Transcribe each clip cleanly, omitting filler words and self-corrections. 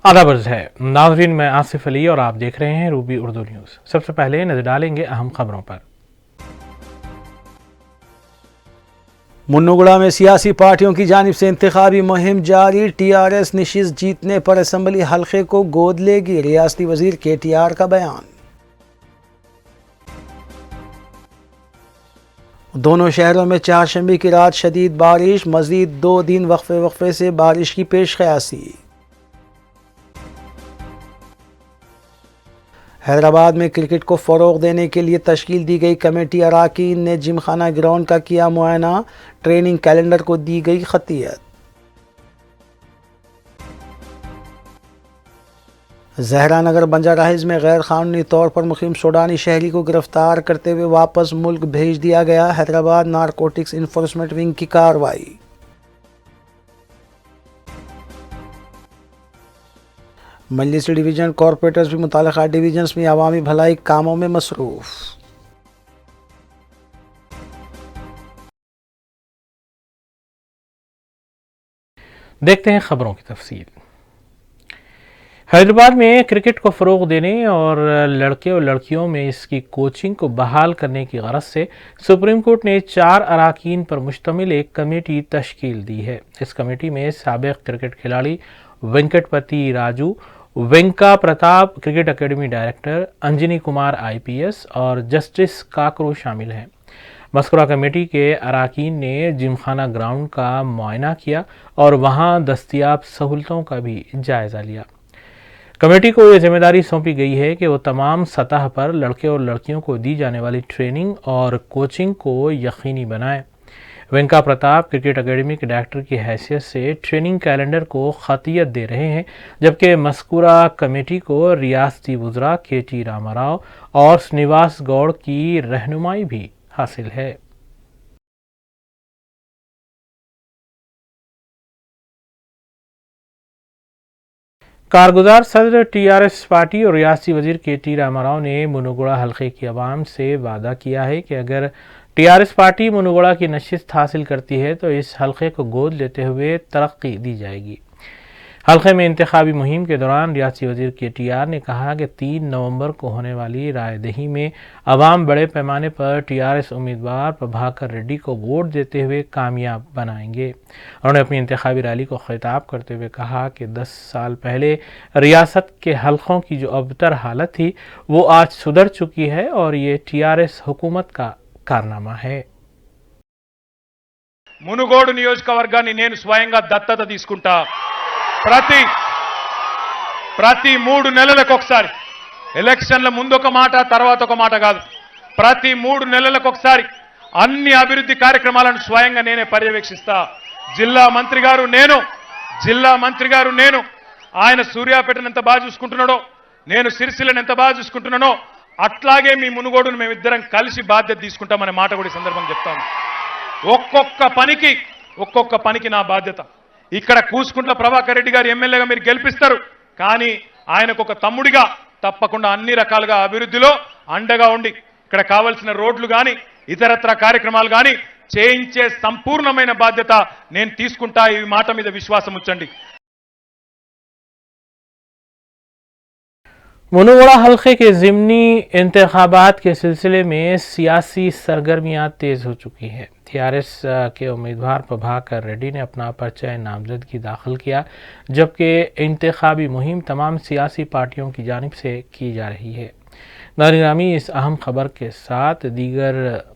आदाब अर्ज़ है नाज़रीन, मैं आसिफ अली और आप देख रहे हैं रूबी उर्दू न्यूज़। सबसे पहले नजर डालेंगे अहम खबरों पर। मुन्नुगुड़ा में सियासी पार्टियों की जानिब से इंतखाबी मुहिम जारी। टीआरएस नशिस्त जीतने पर असम्बली हल्के को गोद लेगी, रियासती वजीर केटीआर का बयान। दोनों शहरों में चारशंबे की रात शदीद बारिश, मजीद 2 दिन वक्फे से बारिश की पेश क़यासी। हैदराबाद में क्रिकेट को फ़रोग़ देने के लिए तश्कील दी गई कमेटी अरकान ने जिमखाना ग्राउंड का किया मुआयना, ट्रेनिंग कैलेंडर को दी गई खतियत। ज़हरा नगर बंजाराहिज में गैर कानूनी तौर पर मुकीम सूडानी शहरी को गिरफ्तार करते हुए वापस मुल्क भेज दिया गया। हैदराबाद नारकोटिक्स इन्फोर्समेंट विंग की कार्रवाई। मजलिसी डिवीज़न कॉरपोरेटर्स भी मुतालिका डिवीजन्स में अवामी भलाई कामों में मसरूफ। देखते हैं खबरों की तफसील। हैदराबाद में क्रिकेट को फ़रोग़ देने और लड़के और लड़कियों में इसकी कोचिंग को बहाल करने की गरज से सुप्रीम कोर्ट ने 4 अरकान पर मुश्तमिल एक कमेटी तश्कील दी है। इस कमेटी में साबिक़ क्रिकेट खिलाड़ी Venkatapathy Raju, Venka Pratap cricket academy director, Anjani Kumar IPS और जस्टिस काकरो शामिल हैं। मस्कुरा कमेटी के अरकान ने जिमखाना ग्राउंड का मुआयना किया और वहां दस्तयाब सहूलतों का भी जायज़ा लिया। कमेटी को यह जिम्मेदारी सौंपी गई है कि वो तमाम सतह पर लड़के और लड़कियों को दी जाने वाली ट्रेनिंग और कोचिंग को यकीनी बनाए। वेंका प्रताप क्रिकेट अकेडमी के डायरेक्टर की हैसियत से ट्रेनिंग कैलेंडर को खतियत दे रहे हैं, जबकि मस्कुरा कमेटी को रियासती वज़रा KT रामाराव और श्रीनिवास गौड़ की रहनुमाई भी हासिल है। कारगुजार सदर TRS पार्टी और रियासती वजीर KT रामाराव ने मुन्नुगुड़ा हल्के की आवाम से वादा किया है कि अगर TRS पार्टी मुन्नुगुड़ा की नशिस्त हासिल करती है तो इस हल्के को गोद लेते हुए तरक्की दी जाएगी। हल्के में इंतखाबी मुहिम के दौरान रियासती वजीर KTR ने कहा कि 3 नवंबर को होने वाली रायदही में अवाम बड़े पैमाने पर TRS उम्मीदवार प्रभाकर रेड्डी को वोट देते हुए कामयाब बनाएंगे। उन्होंने अपनी इंतखाबी रैली को खिताब करते हुए कहा कि 10 साल पहले रियासत के हल्कों की जो अबतर हालत थी वो आज सुधर चुकी है और ये TRS हुकूमत का कारनामा है। మునుగోడు నియోజకవర్గాన్ని నేను స్వయంగా దత్తత తీసుకుంటా। ప్రతి 3 నెలలకు ఒకసారి, ఎలక్షన్ల ముందు ఒక మాట తర్వాత ఒక మాట కాదు, ప్రతి 3 నెలలకు ఒకసారి అన్ని అభివృద్ధి కార్యక్రమాలను స్వయంగా నేనే పర్యవేక్షిస్తా। జిల్లా మంత్రి గారు నేను ఆయన సూర్యాపేటను ఎంత బాగా చూసుకుంటున్నాడో, నేను సిరిసిల్లను ఎంత బాగా చూసుకుంటున్నానో అట్లాగే మీ మునుగోడును మేమిద్దరం కలిసి బాధ్యత తీసుకుంటామనే మాట కూడా ఈ సందర్భంగా చెప్తాను। ఒక్కొక్క పనికి నా బాధ్యత। ఇక్కడ కూసుకుంట్ల ప్రభాకర్ రెడ్డి గారు ఎమ్మెల్యేగా మీరు గెలిపిస్తారు, కానీ ఆయనకు ఒక తమ్ముడిగా తప్పకుండా అన్ని రకాలుగా అభివృద్ధిలో అండగా ఉండి ఇక్కడ కావాల్సిన రోడ్లు కానీ ఇతరత్ర కార్యక్రమాలు కానీ చేయించే సంపూర్ణమైన బాధ్యత నేను తీసుకుంటా। ఈ మాట మీద విశ్వాసం ఉంచండి। मुन्नुगुड़ा हल्के के ज़िमनी इंतखाबात के सिलसिले में सियासी सरगर्मियां तेज़ हो चुकी हैं। TRS के उम्मीदवार प्रभाकर रेड्डी ने अपना पर्चा नामजदगी दाखिल किया, जबकि इंतखाबी मुहिम तमाम सियासी पार्टियों की जानिब से की जा रही है। नाज़रीन, इस अहम खबर के साथ दीगर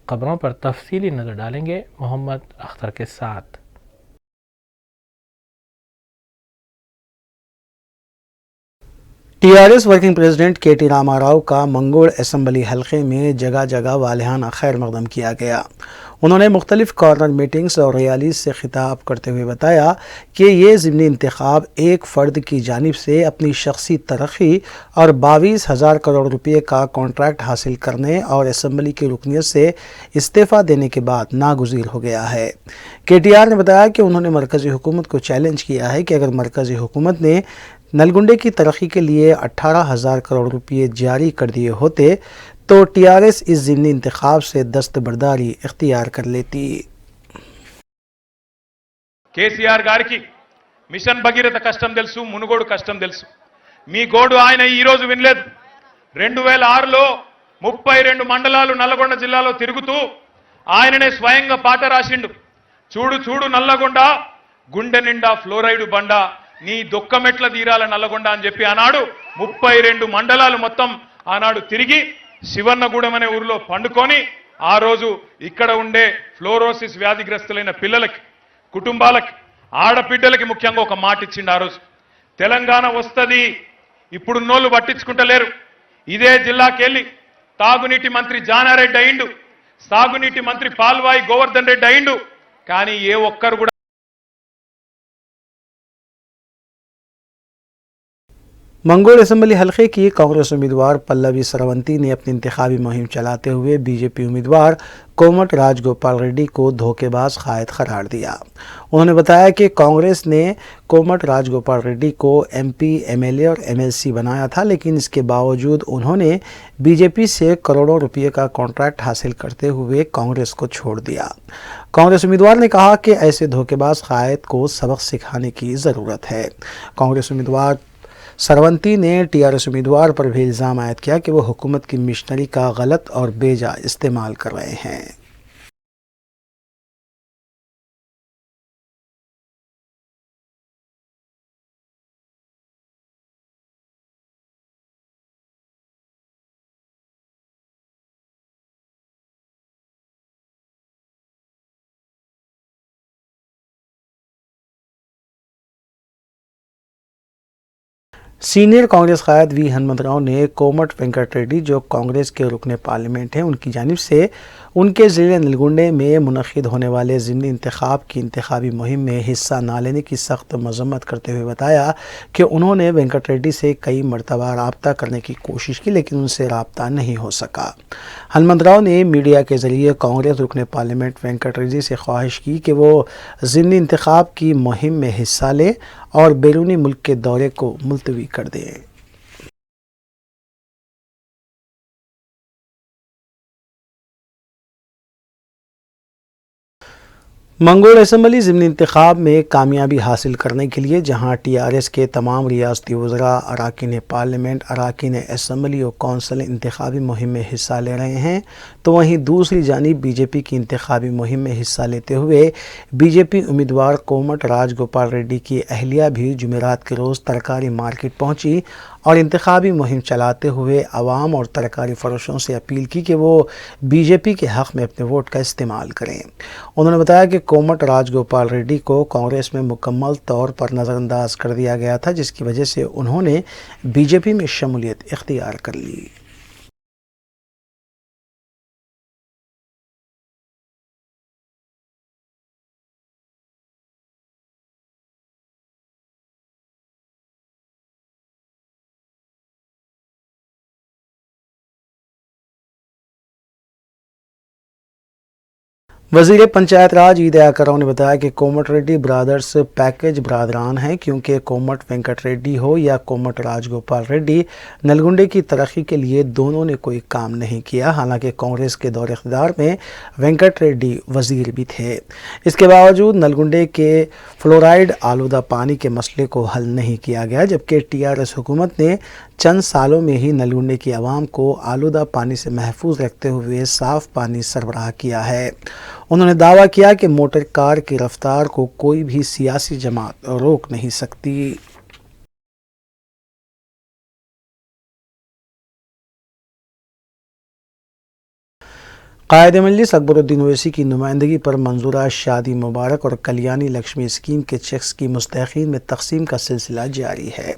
खबरों पर तफसीली नज़र डालेंगे मोहम्मद अख्तर के साथ। TRS working president KT Ramarao का मंगोड़ असम्बली हल्के में जगह जगह वालिहाना खैर मकदम किया गया। उन्होंने मुख्तलिफ कॉर्नर मीटिंग्स और रैलीज से खिताब करते हुए बताया कि ये ज़िमनी इंतखाब एक फ़र्द की जानिब से अपनी शख्सी तरक्की और 22,000 करोड़ रुपये का कॉन्ट्रैक्ट हासिल करने और असम्बली की रुकनीत से इस्तीफ़ा देने के बाद नागुज़ीर हो गया है। KTR ने बताया कि उन्होंने मरकज़ी हुकूमत को चैलेंज किया है कि अगर मरकज़ी हुकूमत ने नलगुंडे की तरक्की के लिए 18,000 करोड़ रुपये जारी कर दिए होते तो TRS इस ज़िमनी इंतखाब से दस्तबरदारी इख्तियार कर लेती। కేసీఆర్ గారికి మిషన్ భగీరథ కష్టం తెలుసు, మునుగోడు కష్టం తెలుసు। మీ గోడు ఆయన ఈ రోజు వినలేదు. 2006లో 32 మండలాలు నల్లగొండ జిల్లాలో తిరుగుతూ ఆయననే స్వయంగా పాట రాసిండు. చూడు చూడు నల్లగొండ గుండె నిండా ఫ్లోరైడ్ బండ నీ దొక్కమెట్ల తీరాల నల్లగొండ అని చెప్పి ఆనాడు 32 మండలాలు మొత్తం ఆనాడు తిరిగి శివన్నగూడెం అనే ఊరిలో పండుకొని ఆ రోజు ఇక్కడ ఉండే ఫ్లోరోసిస్ వ్యాధిగ్రస్తులైన పిల్లలకి, కుటుంబాలకి, ఆడబిడ్డలకి ముఖ్యంగా ఒక మాట ఇచ్చిండు. ఆ రోజు తెలంగాణ వస్తుంది, ఇప్పుడున్నోళ్ళు పట్టించుకుంటలేరు. ఇదే జిల్లాకెళ్ళి తాగునీటి మంత్రి జానారెడ్డి అయిండు, సాగునీటి మంత్రి పాల్వాయి గోవర్ధన్ రెడ్డి అయిండు. కానీ ఏ ఒక్కరు కూడా मंगोल असम्बली हलके की कांग्रेस उम्मीदवार पल्लवी सरवंती ने अपनी इंतखाबी मुहिम चलाते हुए बीजेपी उम्मीदवार कोमट राजगोपाल रेड्डी को धोखेबाज कायद करार दिया। उन्होंने बताया कि कांग्रेस ने कोमट राजगोपाल रेड्डी को एमपी, एमएलए और एमएलसी बनाया था, लेकिन इसके बावजूद उन्होंने बीजेपी से करोड़ों रुपये का कॉन्ट्रैक्ट हासिल करते हुए कांग्रेस को छोड़ दिया। कांग्रेस उम्मीदवार ने कहा कि ऐसे धोखेबाज कायद को सबक सिखाने की ज़रूरत है। कांग्रेस उम्मीदवार सरवंती ने टीआरएस उम्मीदवार पर भी इल्ज़ाम आयद किया कि वो हुकूमत की मिशनरी का गलत और बेजा इस्तेमाल कर रहे हैं। सीनियर कांग्रेस कायद वी हनुमंतराव ने कोमट वेंकट रेड्डी, जो कांग्रेस के रुकने पार्लियामेंट हैं, उनकी जानिब से उनके ज़िले नलगुंडे में मुनक़िद होने वाले ज़िमनी इंतखाब की इंतखाबी मुहिम में हिस्सा ना लेने की सख्त मज़म्मत करते हुए बताया कि उन्होंने वेंकट रेड्डी से कई मरतबा रब्ता करने की कोशिश की, लेकिन उनसे रब्ता नहीं हो सका। हनुमंतराव ने मीडिया के ज़रिए कांग्रेस रुकने पार्लियामेंट वेंकट रेड्डी से ख्वाहिश की कि वो ज़िमनी इंतखाब की मुहिम में हिस्सा लें और बैरूनी मुल्क के दौरे को मुलतवी कर दें। मंगोल असम्बली ज़िमनी इंतखाब में कामयाबी हासिल करने के लिए जहां टीआरएस के तमाम रियासती वज़रा, अराकीन पार्लियामेंट, अराकीन असम्बली और कौंसल इंतखाबी मुहिम में हिस्सा ले रहे हैं, तो वहीं दूसरी जानिब बीजेपी की इंतखाबी मुहिम में हिस्सा लेते हुए बीजेपी उम्मीदवार कोमट राजगोपाल रेड्डी की अहलिया भी जुमेरात के रोज़ तरकारी मार्केट पहुंची और इंतखाबी मुहिम चलाते हुए आवाम और तरकारी फरोशों से अपील की कि वो बीजेपी के हक़ में अपने वोट का इस्तेमाल करें। उन्होंने बताया कि कोमट राजगोपाल रेड्डी को कांग्रेस में मुकम्मल तौर पर नज़रअंदाज कर दिया गया था, जिसकी वजह से उन्होंने बीजेपी में शमूलियत इख्तियार कर ली। वज़ीर पंचायत राज ईद आकराव ने बताया कि कोमट रेड्डी ब्रादर्स पैकेज बरादरान हैं, क्योंकि कोमट वेंकट रेड्डी हो या कोमट राजगोपाल रेड्डी, नलगुंडे की तरक्की के लिए दोनों ने कोई काम नहीं किया। हालांकि कांग्रेस के दौर इख्तियार में वेंकट रेड्डी वज़ीर भी थे। इसके बावजूद नलगुंडे के फ्लोराइड आलूदा पानी के मसले को हल नहीं किया गया, जबकि टीआरएस हुकूमत ने चंद सालों में ही नलगुंडे की आवाम को आलूदा पानी से महफूज रखते हुए साफ़ पानी सरबराह किया है। उन्होंने दावा किया कि मोटर कार की रफ्तार को कोई भी सियासी जमात रोक नहीं सकती। कायद मजलिस अकबरुद्दीन ओवैसी की नुमाइंदगी पर मंजूरा शादी मुबारक और कल्याणी लक्ष्मी स्कीम के चेक्स की मुस्तहिकीन में तकसीम का सिलसिला जारी है।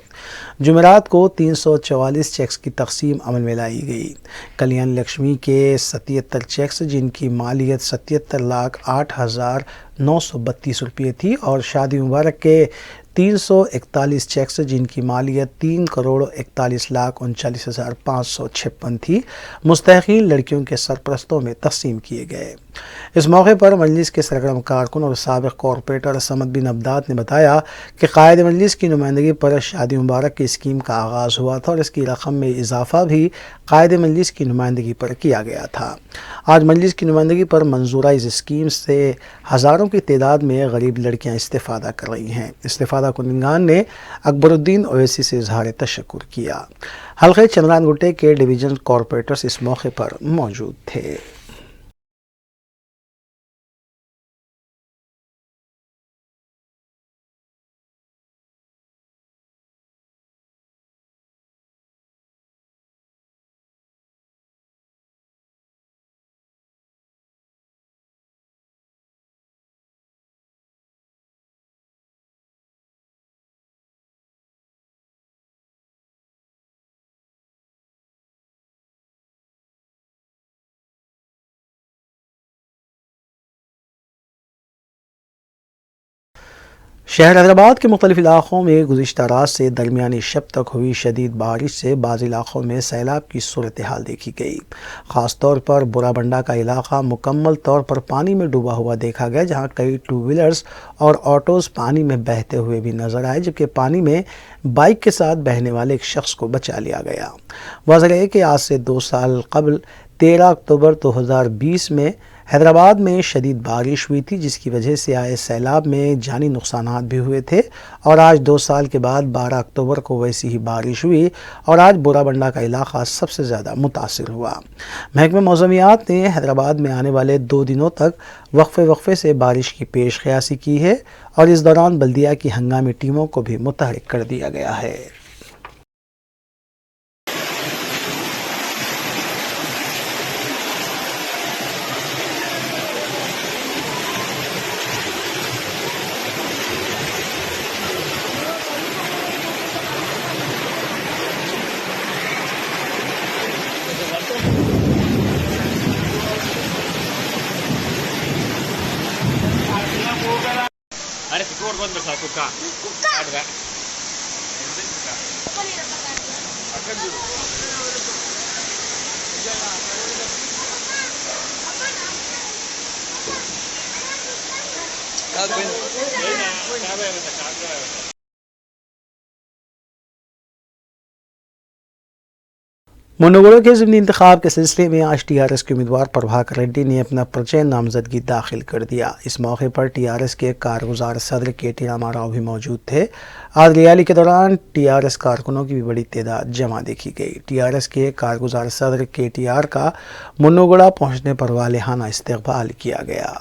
जुमेरात को 344 चेक्स की तकसीम अमल में लाई गई। कल्याणी लक्ष्मी के 77 चेक्स, जिनकी मालियत 77,08,932 रुपये थी, और शादी मुबारक के 341 चेक्स, जिनकी मालियत 3,41,39,556 थी, मुस्तहिकीन लड़कियों के सरपरस्तों में तकसीम किए गए। اس موقع پر مجلس کے سرگرم کارکن اور سابق کارپوریٹر سمد بن عبداد نے بتایا کہ قائد مجلس کی نمائندگی پر شادی مبارک کی اسکیم کا آغاز ہوا تھا اور اس کی رقم میں اضافہ بھی قائد مجلس کی نمائندگی پر کیا گیا تھا۔ آج مجلس کی نمائندگی پر منظورہ اس اسکیم سے ہزاروں کی تعداد میں غریب لڑکیاں استفادہ کر رہی ہیں۔ استفادہ کنندگان نے اکبر الدین اویسی سے اظہار تشکر کیا۔ حلقہ چمران گٹے کے ڈویژن کارپوریٹرز اس موقع پر موجود تھے۔ شہر حیدرآباد کے مختلف علاقوں میں گزشتہ رات سے درمیانی شب تک ہوئی شدید بارش سے بعض علاقوں میں سیلاب کی صورتحال دیکھی گئی۔ خاص طور پر بورا بنڈا کا علاقہ مکمل طور پر پانی میں ڈوبا ہوا دیکھا گیا، جہاں کئی ٹو ویلرز اور آٹوز پانی میں بہتے ہوئے بھی نظر آئے، جبکہ پانی میں بائک کے ساتھ بہنے والے ایک شخص کو بچا لیا گیا۔ واضح ہے کہ آج سے 2 سال قبل 13 اکتوبر 2020 میں حیدرآباد میں شدید بارش ہوئی تھی، جس کی وجہ سے آئے سیلاب میں جانی نقصانات بھی ہوئے تھے، اور آج 2 سال کے بعد 12 اکتوبر کو ویسی ہی بارش ہوئی اور آج بورا بنڈا کا علاقہ سب سے زیادہ متاثر ہوا۔ محکمہ موسمیات نے حیدرآباد میں آنے والے 2 دنوں تک وقفے سے بارش کی پیش قیاسی کی ہے، اور اس دوران بلدیہ کی ہنگامی ٹیموں کو بھی متحرک کر دیا گیا ہے۔ अरे कुकर बंद बसा कुका कुका منوگڑوں کے ضمنی انتخاب کے سلسلے میں آج ٹی آر ایس کے امیدوار پربھاکر ریڈی نے اپنا پرچہ نامزدگی داخل کر دیا۔ اس موقع پر ٹی آر ایس کے کارگزار صدر کے ٹی راما راؤ بھی موجود تھے۔ آج ریالی کے دوران ٹی آر ایس کارکنوں کی بھی بڑی تعداد جمع دیکھی گئی۔ ٹی آر ایس کے کارگزار صدر کے ٹی آر کا منوگڑا پہنچنے پر والہانہ استقبال کیا گیا۔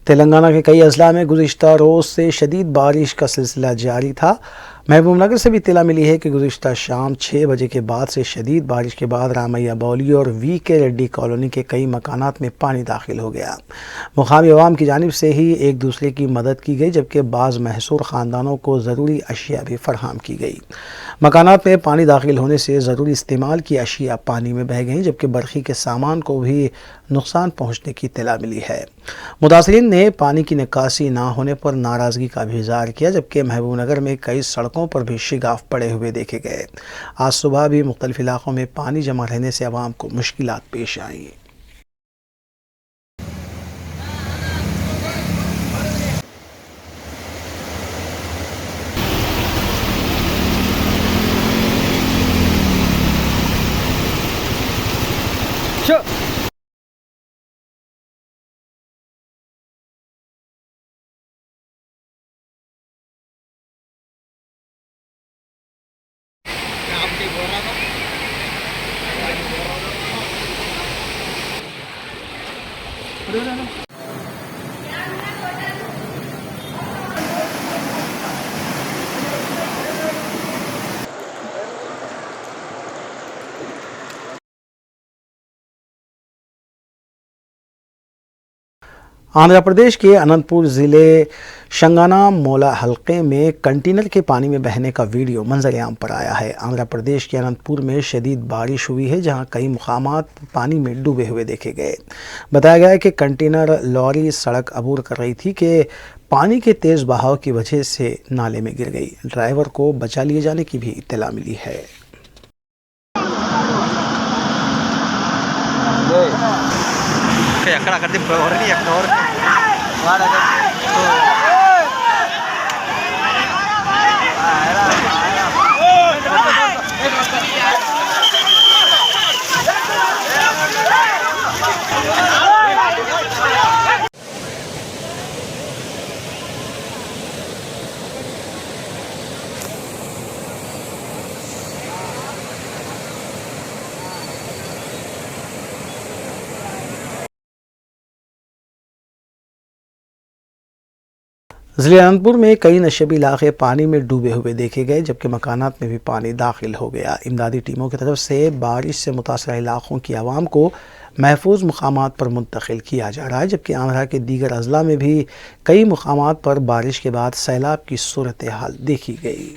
تلنگانہ کے کئی اضلاع میں گزشتہ روز سے شدید بارش کا سلسلہ جاری تھا۔ محبوب نگر سے بھی اطلاع ملی ہے کہ گزشتہ شام 6 بجے کے بعد سے شدید بارش کے بعد رامیا بولی اور وی کے ریڈی کالونی کے کئی مکانات میں پانی داخل ہو گیا۔ مقامی عوام کی جانب سے ہی ایک دوسرے کی مدد کی گئی، جبکہ بعض محصور خاندانوں کو ضروری اشیاء بھی فراہم کی گئی۔ مکانات میں پانی داخل ہونے سے ضروری استعمال کی اشیاء پانی میں بہہ گئیں، جبکہ برقی کے سامان کو بھی نقصان پہنچنے کی اطلاع ملی ہے۔ متاثرین نے پانی کی نکاسی نہ ہونے پر ناراضگی کا بھی اظہار کیا، جبکہ محبوب نگر میں کئی سڑکوں پر بھی شگاف پڑے ہوئے دیکھے گئے۔ آج صبح بھی مختلف علاقوں میں پانی جمع رہنے سے عوام کو مشکلات پیش آئیں۔ आंध्र प्रदेश के अनंतपुर ज़िले शंगाना मोला हलके में कंटेनर के पानी में बहने का वीडियो मंजर-ए-आम पर आया है। आंध्र प्रदेश के अनंतपुर में शदीद बारिश हुई है, जहां कई मुकामात पानी में डूबे हुए देखे गए। बताया गया है कि कंटेनर लॉरी सड़क अबूर कर रही थी कि पानी के तेज़ बहाव की वजह से नाले में गिर गई। ड्राइवर को बचा लिए जाने की भी इत्तला मिली है। ఎక్కడ అక్కడ ఎవరిని ఎక్కడ ज़िले अनंतपुर में कई नशेबी इलाके पानी में डूबे हुए देखे गए, जबकि मकानात में भी पानी दाखिल हो गया। इमदादी टीमों की तरफ से बारिश से मुतासरा इलाकों की आवाम को महफूज मकामात पर मुंतकिल किया जा रहा है, जबकि आंध्रा के दीगर अजला में भी कई मकामात पर बारिश के बाद सैलाब की सूरत हाल देखी गई।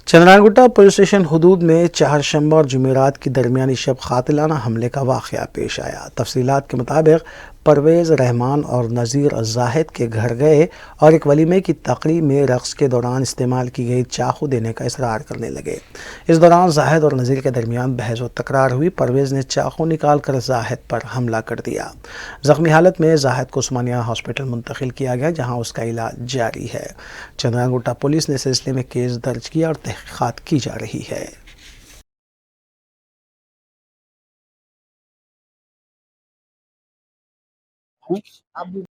चंद्रानगुट्टा पुलिस स्टेशन हदूद में चारशंबा और जुमेरात की दरमियानी शब कातिलाना हमले का वाक़या पेश आया। तफसीलात के मुताबिक परवेज़ रहमान और नज़ीर जाहिद के घर गए और एक वलीमे की तकरीब में रक़्स के दौरान इस्तेमाल की गई चाकू देने का इसरार करने लगे। इस दौरान जाहिद और नज़ीर के दरमियान बहस व तकरार हुई। परवेज़ ने चाकू निकाल कर जाहिद पर हमला कर दिया। ज़ख्मी हालत में जाहिद को उस्मानिया हॉस्पिटल मुंतकिल किया गया, जहाँ उसका इलाज जारी है। चंद्रानगुट्टा पुलिस ने सिलसिले में केस दर्ज किया और तहक़ीक़ात की जा रही है।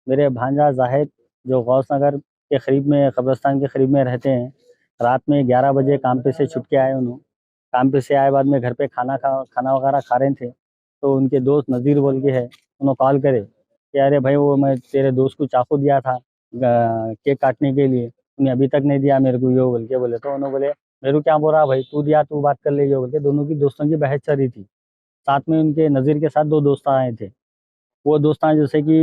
मेरे भांजा जाहिद जो गौस नगर के करीब में कब्रिस्तान के करीब में रहते हैं, रात में 11 बजे काम पे से छुट के आए। उन्होंने काम पे से आए बाद में घर पे खाना वगैरह खा रहे थे, तो उनके दोस्त नज़ीर बोल के है, उन्होंने कॉल करे कि अरे भाई वो मैं तेरे दोस्त को चाकू दिया था केक काटने के लिए, उन्हें अभी तक नहीं दिया मेरे को, यो बोल के बोले। तो उन्होंने बोले मेरे को क्या बोल रहा भाई, तू दिया तू बात कर ले, यो बोल के। दोनों की दोस्तों की बहस चल रही थी। साथ में उनके नज़ीर के साथ 2 दोस्त आए थे। वो दोस्त जैसे कि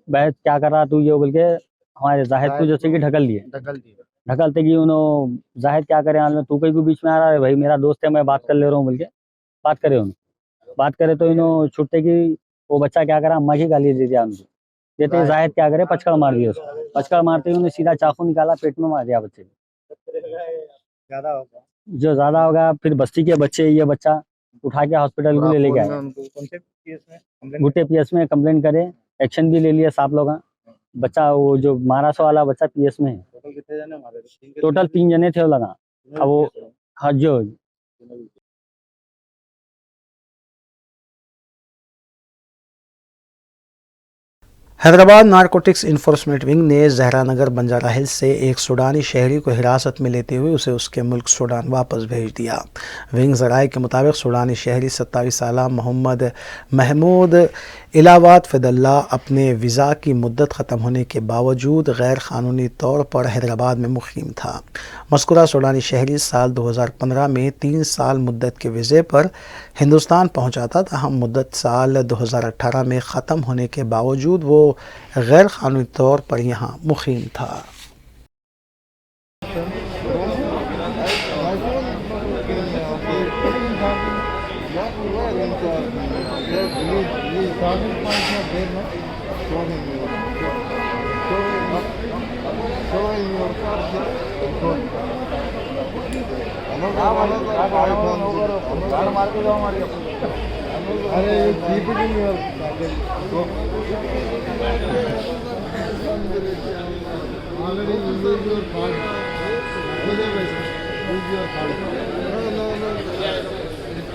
बहस क्या कर रहा तू, ये बोल के हमारे जाहिद को जैसे कि ढकलते कि उन्होंने जाहिद क्या करे हाल में, तू कहीं को बीच में आ रहा है, भाई मेरा दोस्त है मैं बात कर ले रहा हूँ बोल के बात करे तो इन्होंने छुट्टे की वो बच्चा क्या करा, अम्मा की गाली दे दिया उनको। देते जाहिद क्या करे, पचकड़ मार दिया उसको। पचकड़ मारते ही उन्हें सीधा चाकू निकाला, पेट में मार दिया बच्चे जो ज्यादा होगा। फिर बस्ती के बच्चे, ये बच्चा उठा के हॉस्पिटल को ले लेके आए। गुट्टे पीएस में कंप्लेंट करे, एक्शन भी ले लिया साहब लोग। बच्चा वो जो महाराष्ट्र वाला बच्चा पीएस में है। टोटल 3 जने थे वो लगा। अब वो जो हैदराबाद नारकोटिक्स इन्फोर्समेंट विंग ने जहरा नगर बंजारा हिल्स से एक सूडानी शहरी को हिरासत में लेते हुए उसे उसके मुल्क सूडान वापस भेज दिया। विंग ज़राए के मुताबिक सूडानी शहरी 27 साल मोहम्मद महमूद इलावात फ़िदल्ला अपने वीज़ा की मुद्दत ख़त्म होने के बावजूद गैर क़ानूनी तौर पर हैदराबाद में मुक़ीम था। मज़कूरा सूडानी शहरी साल 2015 में 3 साल मुद्दत के वीज़े पर हिंदुस्तान पहुँचा था, ताहम मुद्दत साल 2018 में ख़त्म होने के बावजूद वो गैर क़ानूनी तौर पर यहाँ मुक़ीम था।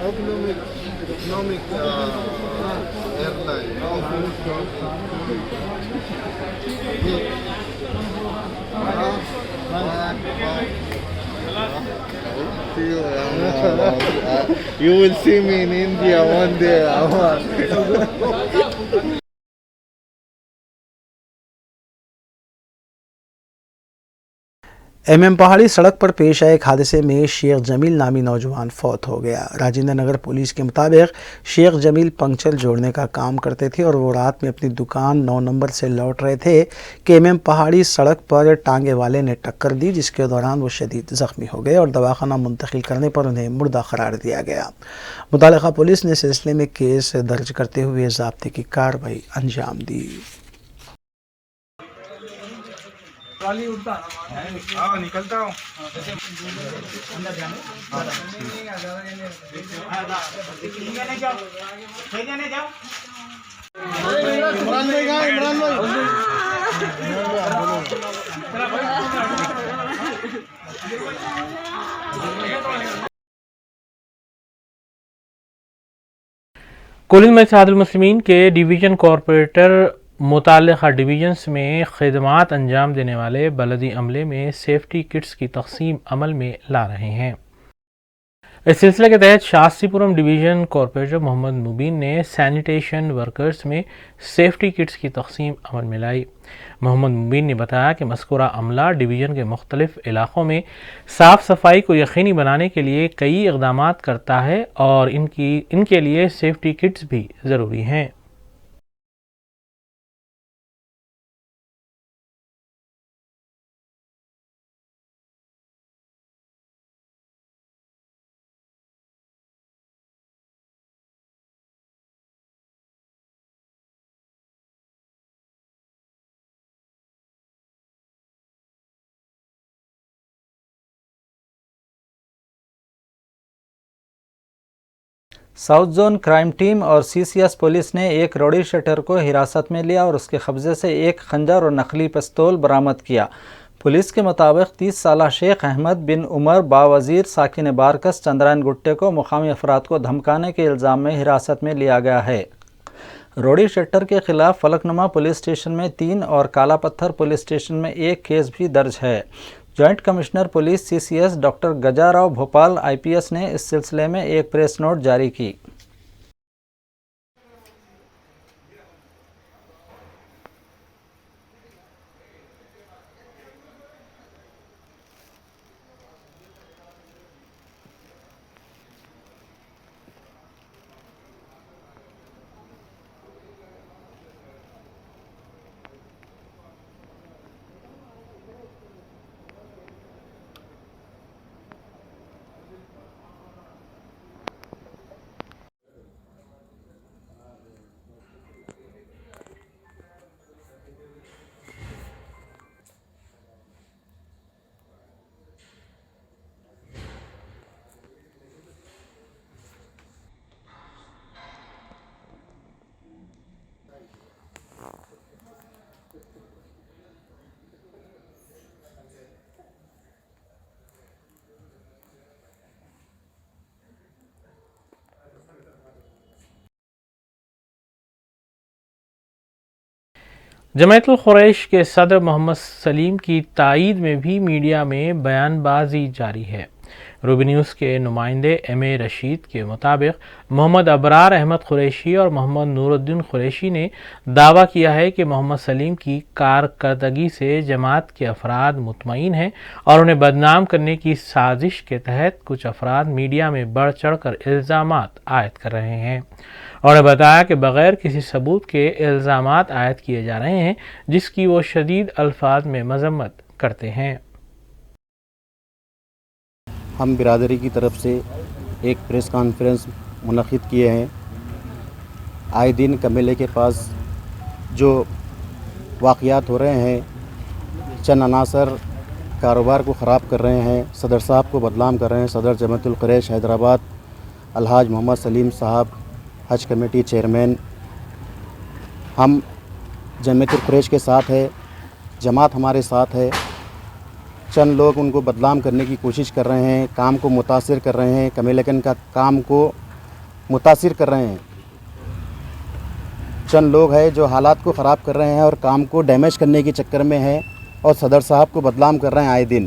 economic airline. You will see me in India one day. MM पहाड़ी सड़क पर पेश आए एक हादसे में शेख जमील नामी नौजवान फौत हो गया। राजेंद्र नगर पुलिस के मुताबिक शेख जमील पंक्चर जोड़ने का काम करते थे और वो रात में अपनी दुकान 9 नंबर से लौट रहे थे कि MM पहाड़ी सड़क पर टांगे वाले ने टक्कर दी, जिसके दौरान वो शदीद ज़ख्मी हो गए और दवाखाना मुंतकिल करने पर उन्हें मुर्दा करार दिया गया। मुतालिका पुलिस ने सिलसिले में केस दर्ज करते हुए ज़ाब्ते की कार्रवाई अंजाम दी। निकलता हूँ। कोलिंज में इत्तेहादुल मुस्लिमीन के डिवीज़न कॉरपोरेटर मुताल्लिक़ा डिवीजन्स में खिदमात अंजाम देने वाले बलदी अमले में सेफ्टी किट्स की तक़सीम अमल में ला रहे हैं। इस सिलसिले के तहत शास्त्रीपुरम डिवीज़न कॉरपोरेटर मोहम्मद मुबीन ने सैनिटेशन वर्कर्स में सेफ्टी किट्स की तक़सीम अमल में लाई। मोहम्मद मुबीन ने बताया कि मज़कूरा अमला डिवीज़न के मुख्तलिफ़ इलाक़ों में साफ़ सफाई को यकीनी बनाने के लिए कई इक़दामात करता है और इनके लिए सेफ्टी किट्स भी ज़रूरी हैं। साउथ जोन क्राइम टीम और CCS पुलिस ने एक रोडी शटर को हिरासत में लिया और उसके कब्जे से एक खंजर और नकली पिस्तौल बरामद किया। पुलिस के मुताबिक 30 साला शेख अहमद बिन उमर बावजीर साकिन बारकस चंद्रायन गुट्टे को मुकामी अफराद को धमकाने के इल्ज़ाम में हिरासत में लिया गया है। रोडी शटर के खिलाफ फलकनुमा पुलिस स्टेशन में 3 और काला पत्थर पुलिस स्टेशन में 1 केस भी दर्ज है। Joint commissioner police CCS doctor Gajarao Bhupal IPS ने इस सिलसिले में एक प्रेस नोट जारी की। जमायतुल कुरैश के सदर मोहम्मद सलीम की तायीद में भी मीडिया में बयानबाजी जारी है। रूबी न्यूज़ के नुमाइंदे MA रशीद के मुताबिक मोहम्मद अबरार अहमद कुरैशी और मोहम्मद नूरुद्दीन कुरैशी ने दावा किया है कि मोहम्मद सलीम की कारकर्दगी से जमात के अफराद मुतमईन हैं और उन्हें बदनाम करने की साजिश के तहत कुछ अफराद मीडिया में बढ़ चढ़ कर इल्ज़ामात आयद कर रहे हैं। उन्होंने बताया कि बग़ैर किसी सबूत के इल्ज़ामात आयद किए जा रहे हैं, जिसकी वो शदीद अल्फाज में मज़म्मत करते हैं। हम बिरादरी की तरफ से एक प्रेस कॉन्फ्रेंस मुनक़िद किए हैं। आए दिन कमेले के पास जो वाक़यात हो रहे हैं, चंद अनासर कारोबार को ख़राब कर रहे हैं, सदर साहब को बदनाम कर रहे हैं। सदर जमातुल कुरैश हैदराबाद अलहाज मोहम्मद सलीम साहब हज कमेटी चेयरमैन, हम जमातुल कुरैश के साथ है, जमात हमारे साथ है। चंद लोग उनको बदनाम करने की कोशिश कर रहे हैं, काम को मुतासिर कर रहे हैं, कमेलकन का काम को متاثر کر رہے ہیں. چند لوگ ہیں جو حالات کو خراب کر رہے ہیں اور کام کو ڈیمیج کرنے کے چکر میں ہیں اور صدر صاحب کو بدنام کر رہے ہیں آئے دن،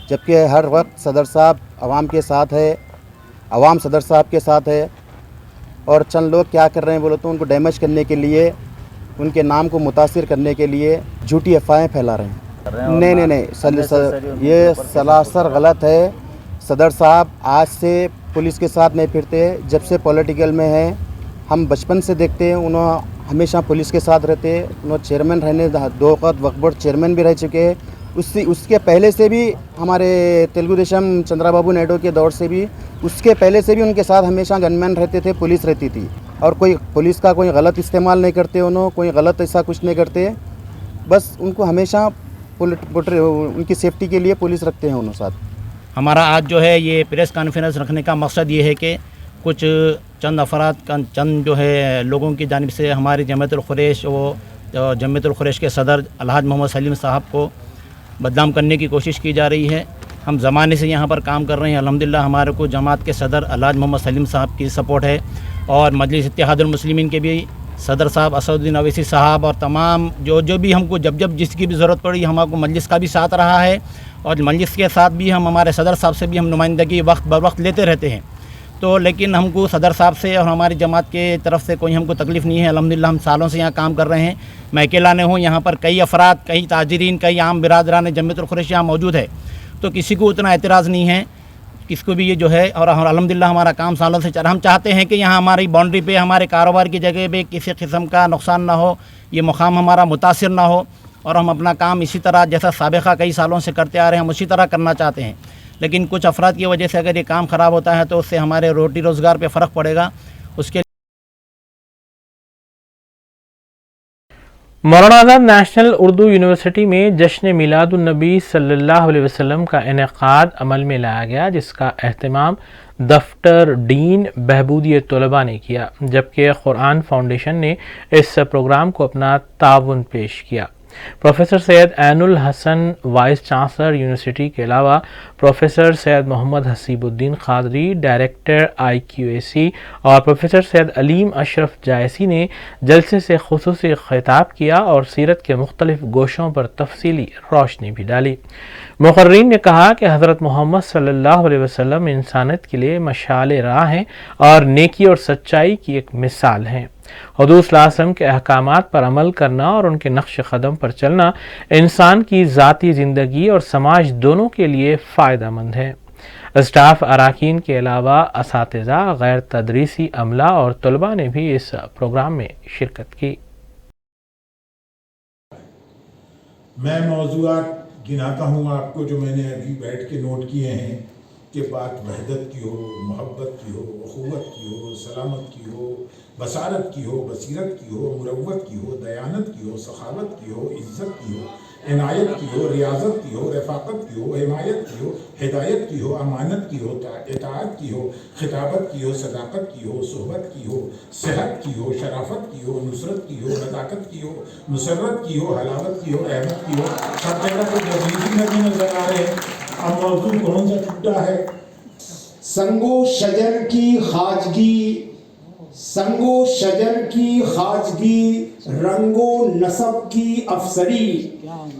جبکہ ہر وقت صدر صاحب عوام کے ساتھ ہے، عوام صدر صاحب کے ساتھ ہے. اور چند لوگ کیا کر رہے ہیں بولے تو ان کو ڈیمیج کرنے کے لیے، ان کے نام کو متاثر کرنے کے لیے جھوٹی افواہیں پھیلا رہے ہیں. نہیں، یہ سراسر غلط ہے. صدر صاحب آج سے پولیس کے ساتھ نہیں پھرتے، جب سے پولیٹیکل میں ہیں. ہم بچپن سے دیکھتے ہیں انہوں ہمیشہ پولیس کے ساتھ رہتے. انہوں چیئرمین رہنے 2 وقت وقف بورڈ چیئرمین بھی رہ چکے ہیں. اس کے پہلے سے بھی ہمارے تیلگو دیشم چندرا بابو نائیڈو کے دور سے بھی، اس کے پہلے سے بھی ان کے ساتھ ہمیشہ گن مین رہتے تھے، پولیس رہتی تھی. اور کوئی پولیس کا کوئی غلط استعمال نہیں کرتے، انہوں کوئی غلط ایسا کچھ نہیں کرتے. بس ان کو ہمیشہ ان کی سیفٹی کے لیے پولیس رکھتے ہیں انہوں ساتھ. ہمارا آج جو ہے یہ پریس کانفرنس رکھنے کا مقصد یہ ہے کہ کچھ چند افراد کا چند جو ہے لوگوں کی جانب سے ہماری جمعیت القریش جمعیت القریش کے صدر الحاج محمد سلیم صاحب کو بدنام کرنے کی کوشش کی جا رہی ہے. ہم زمانے سے یہاں پر کام کر رہے ہیں. الحمدللہ ہمارے کو جماعت کے صدر الحاج محمد سلیم صاحب کی سپورٹ ہے، اور مجلس اتحاد المسلمین کے بھی صدر صاحب اسد الدین اویسی صاحب اور تمام جو بھی ہم کو جب جس کی بھی ضرورت پڑی ہمارے کو مجلس کا بھی ساتھ رہا ہے. اور مجلس کے ساتھ بھی ہم ہمارے صدر صاحب سے بھی ہم نمائندگی وقت بوقت لیتے رہتے ہیں. تو لیکن ہم کو صدر صاحب سے اور ہماری جماعت کے طرف سے کوئی ہم کو تکلیف نہیں ہے. الحمدللہ ہم سالوں سے یہاں کام کر رہے ہیں. میں اکیلا نہیں ہوں، یہاں پر کئی افراد، کئی تاجرین، کئی عام برادران جمعیت القریش یہاں موجود ہے. تو کسی کو اتنا اعتراض نہیں ہے، کس کو بھی یہ جو ہے. اور الحمدللہ ہمارا کام سالوں سے چل رہا. ہم چاہتے ہیں کہ یہاں ہماری باؤنڈری پہ، ہمارے کاروبار کی جگہ پہ کسی قسم کا نقصان نہ ہو، یہ مقام ہمارا متاثر نہ ہو، اور ہم اپنا کام اسی طرح جیسا سابقہ کئی سالوں سے کرتے آ رہے ہیں ہم اسی طرح کرنا چاہتے ہیں. لیکن کچھ افراد کی وجہ سے اگر یہ کام خراب ہوتا ہے تو اس سے ہمارے روٹی روزگار پہ فرق پڑے گا. اس کے مولانا آزاد نیشنل اردو یونیورسٹی میں جشن میلاد النبی صلی اللہ علیہ وسلم کا انعقاد عمل میں لایا گیا، جس کا اہتمام دفتر ڈین بہبودی طلباء نے کیا، جبکہ قرآن فاؤنڈیشن نے اس پروگرام کو اپنا تعاون پیش کیا. پروفیسر سید عین الحسن وائس چانسلر یونیورسٹی کے علاوہ پروفیسر سید محمد حسیب الدین قادری ڈائریکٹر IQAC اور پروفیسر سید علیم اشرف جائسی نے جلسے سے خصوصی خطاب کیا اور سیرت کے مختلف گوشوں پر تفصیلی روشنی بھی ڈالی. مقررین نے کہا کہ حضرت محمد صلی اللہ علیہ وسلم انسانیت کے لیے مشعل راہ ہیں اور نیکی اور سچائی کی ایک مثال ہیں. حضور صلی اللہ علیہ وسلم کے احکامات پر عمل کرنا اور ان کے نقش قدم پر چلنا انسان کی ذاتی زندگی اور سماج دونوں کے لیے فائدہ مند ہے. اسٹاف اراکین کے علاوہ اساتذہ، غیر تدریسی عملہ اور طلباء نے بھی اس پروگرام میں شرکت کی. میں موضوعات گناتا ہوں آپ کو جو میں نے ابھی بیٹھ کے نوٹ کیے ہیں کہ بات وحدت کی ہو، محبت کی ہو، اخوت کی ہو، سلامت کی ہو، بصارت کی ہو، بصیرت کی ہو، مروت کی ہو، دیانت کی ہو، سخاوت کی ہو، عزت کی ہو، عنایت کی ہو، ریاضت کی ہو، رفاقت کی ہو، حمایت کی ہو، ہدایت کی ہو، امانت کی ہو، اطاعت کی ہو، خطابت کی ہو، صداقت کی ہو، صحبت کی ہو، صحت کی ہو، شرافت کی ہو، نصرت کی ہو، نزاکت کی ہو، مسرت کی ہو، حلاوت کی ہو، احمد کی ہو. سب جگہ تو جدیدی ندی نظر آ رہے ہیں. اب موضوع کون سا چھٹا ہے؟ سنگو شجر کی خواجگی، سنگو شجر کی خواجگی، رنگو نسب کی افسری.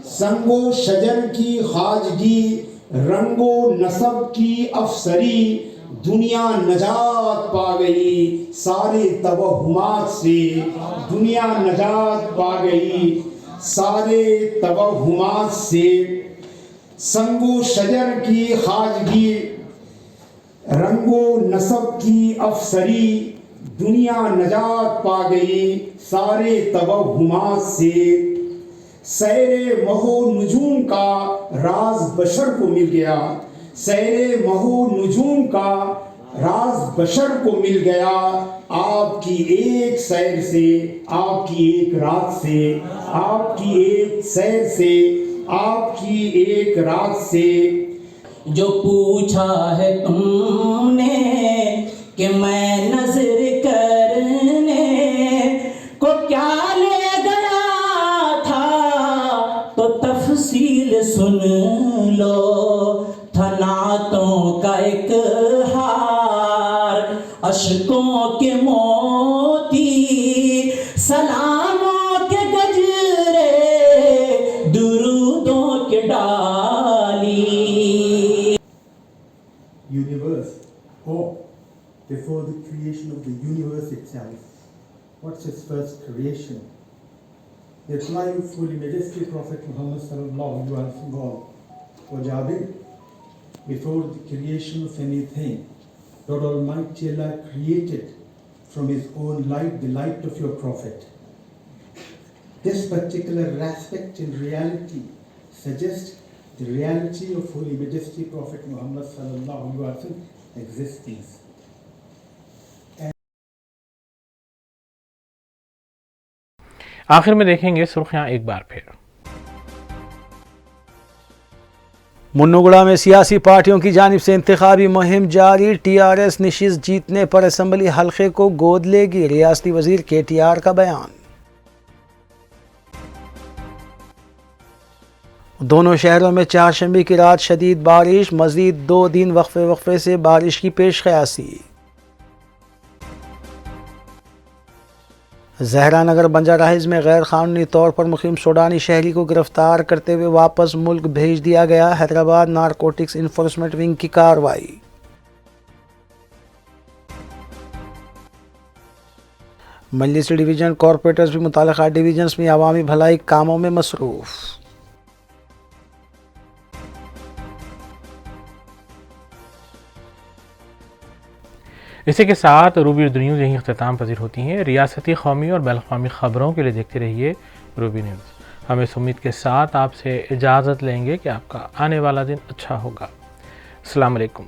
سنگو شجر کی خواجگی، رنگو نسب کی افسری. دنیا نجات پا گئی سارے توہمات سے، دنیا نجات پا گئی سارے توہمات سے. سنگو شجر کی خواجگی، رنگو نسب کی افسری. دنیا نجات پا گئی سارے توہمات سے. سیر مہو نجوم کا راز بشر کو مل گیا، سیر مہو نجوم کا راز بشر کو مل گیا. آپ کی ایک سیر سے، آپ کی ایک رات سے، آپ کی ایک سیر سے، آپ کی ایک رات سے. جو پوچھا ہے تم نے کہ میں نظر کرنے کو کیا لے گیا تھا، تو تفصیل سن لو. تھا نعتوں کا ایک ہار، اشکوں موتی سلاموں کے گجرے درودوں کے ڈالی. Universe, or before the creation of the universe itself, what's its first creation? The triumphal majesty Prophet Muhammad sallallahu alaihi wasallam, O Jabir, before the creation of anything, Lord Almighty Allah created from His own light the light of your Prophet. This particular aspect in reality suggests the reality of Holy Majesty Prophet Muhammad sallallahu alaihi wasallam existence. आखिर में देखेंगे सुर्खियां एक बार फिर. मुन्नूगुड़ा में सियासी पार्टियों की जानिब से इंतखाबी मुहिम जारी. TRS नशिस्त जीतने पर असम्बली हल्के को गोद लेगी. रियासती वजीर KTR का बयान. दोनों शहरों में चारशंबे की रात शदीद बारिश. मजीद 2 दिन वक्फे से बारिश की पेश क़यासी. जहरा नगर बंजाराहिज में गैर कानूनी तौर पर मुकीम सूडानी शहरी को गिरफ्तार करते हुए वापस मुल्क भेज दिया गया. हैदराबाद नारकोटिक्स इन्फोर्समेंट विंग की कार्रवाई. मजलिसी डिवीजन कॉरपोरेटर्स भी मुतालिका डिवीजन्स में अवामी भलाई कामों में मसरूफ. इसी के साथ रूबी न्यूज़ यहीं अख्ताम पजीर होती हैं. रियासती, कौमी और बैनुल-अक़वामी ख़बरों के लिए देखते रहिए रूबी न्यूज़. हम इस उम्मीद के साथ आपसे इजाज़त लेंगे कि आपका आने वाला दिन अच्छा होगा. अस्सलाम वालेकुम.